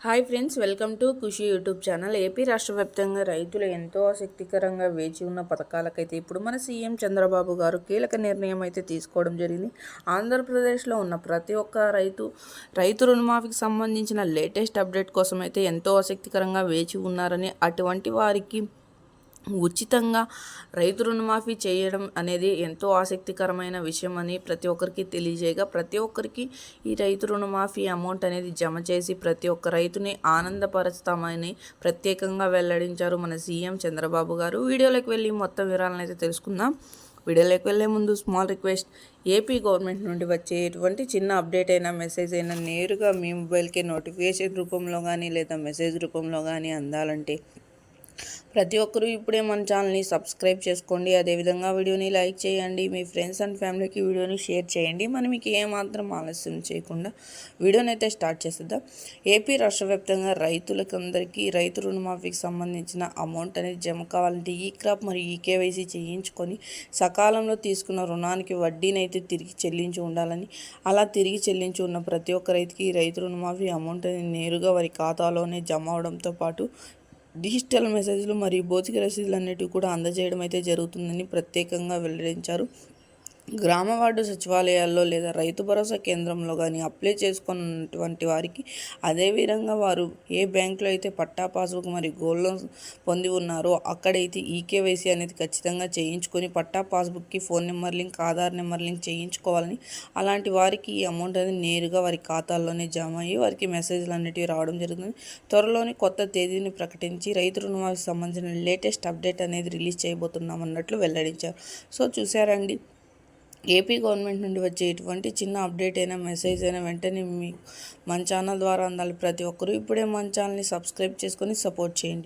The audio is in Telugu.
Hi friends, welcome to Khushi YouTube channel. AP రాష్ట్ర వ్యాప్తంగా రైతులు ఎంతో ఆసక్తికరంగా వేచి ఉన్న పథకాలకైతే ఇప్పుడు మన సీఎం చంద్రబాబు గారు కీలక నిర్ణయం అయితే తీసుకోవడం జరిగింది. ఆంధ్రప్రదేశ్లో ఉన్న ప్రతి ఒక్క రైతు రుణమాఫీకి సంబంధించిన లేటెస్ట్ అప్డేట్ కోసం అయితే ఎంతో ఆసక్తికరంగా వేచి ఉన్నారని, అటువంటి వారికి ఉచితంగా రైతు రుణమాఫీ చేయడం అనేది ఎంతో ఆసక్తికరమైన విషయం అని ప్రతి ఒక్కరికి తెలియజేయగా, ప్రతి ఒక్కరికి ఈ రైతు రుణమాఫీ అమౌంట్ అనేది జమ చేసి ప్రతి ఒక్క రైతుని ఆనందపరుస్తామని ప్రత్యేకంగా వెల్లడించారు మన సీఎం చంద్రబాబు గారు. వీడియోలోకి వెళ్ళి మొత్తం వివరాలను అయితే తెలుసుకుందాం. వీడియోలోకి వెళ్ళే ముందు స్మాల్ రిక్వెస్ట్, ఏపీ గవర్నమెంట్ నుండి వచ్చే ఎటువంటి చిన్న అప్డేట్ అయినా మెసేజ్ అయినా నేరుగా మీ మొబైల్కి నోటిఫికేషన్ రూపంలో కానీ లేదా మెసేజ్ రూపంలో కానీ అందాలంటే ప్రతి ఒక్కరూ ఇప్పుడే మన ఛానల్ని సబ్స్క్రైబ్ చేసుకోండి. అదేవిధంగా వీడియోని లైక్ చేయండి, మీ ఫ్రెండ్స్ అండ్ ఫ్యామిలీకి వీడియోని షేర్ చేయండి. మనం మీకు ఏమాత్రం ఆలస్యం చేయకుండా వీడియోని అయితే స్టార్ట్ చేసేద్దాం. ఏపీ రాష్ట్ర వ్యాప్తంగా రైతులకందరికీ రైతు రుణమాఫీకి సంబంధించిన అమౌంట్ అనేది జమ కావాలంటే ఈ క్రాప్ మరియు ఈ కేవైసీ చేయించుకొని సకాలంలో తీసుకున్న రుణానికి వడ్డీని అయితే తిరిగి చెల్లించి ఉండాలని, అలా తిరిగి చెల్లించి ఉన్న ప్రతి ఒక్క రైతుకి రైతు రుణమాఫీ అమౌంట్ అనేది నేరుగా వారి ఖాతాలోనే జమ అవడంతో పాటు డిజిటల్ మెసేజ్లు మరియు భౌతిక రసీదులు అన్నిటివి కూడా అందజేయడం అయితే జరుగుతుందని ప్రత్యేకంగా వెల్లడించారు. గ్రామ వార్డు సచివాలయాల్లో లేదా రైతు భరోసా కేంద్రంలో కానీ అప్లై చేసుకున్నటువంటి వారికి, అదేవిధంగా వారు ఏ బ్యాంకులో అయితే పట్టా పాస్బుక్ మరియు గోల్డ్ లోన్ పొంది ఉన్నారో అక్కడైతే ఈకేవైసీ అనేది ఖచ్చితంగా చేయించుకొని పట్టా పాస్బుక్కి phone number link, Aadhaar number link చేయించుకోవాలని, అలాంటి వారికి ఈ అమౌంట్ అనేది నేరుగా వారి ఖాతాల్లోనే జమ అయ్యి వారికి మెసేజ్లు అన్నిటివి రావడం జరుగుతుంది. త్వరలోనే కొత్త తేదీని ప్రకటించి రైతు రుణమాఫీకి సంబంధించిన లేటెస్ట్ అప్డేట్ అనేది రిలీజ్ చేయబోతున్నాం అన్నట్లు వెల్లడించారు. సో చూసారండి, ఏపీ గవర్నమెంట్ నుండి వచ్చే ఎటువంటి చిన్న అప్డేట్ అయినా మెసేజ్ అయినా వెంటనే మీ మన ఛానల్ ద్వారా అందాలి. ప్రతి ఒక్కరూ ఇప్పుడే మన ఛానల్ని సబ్స్క్రైబ్ చేసుకొని సపోర్ట్ చేయండి.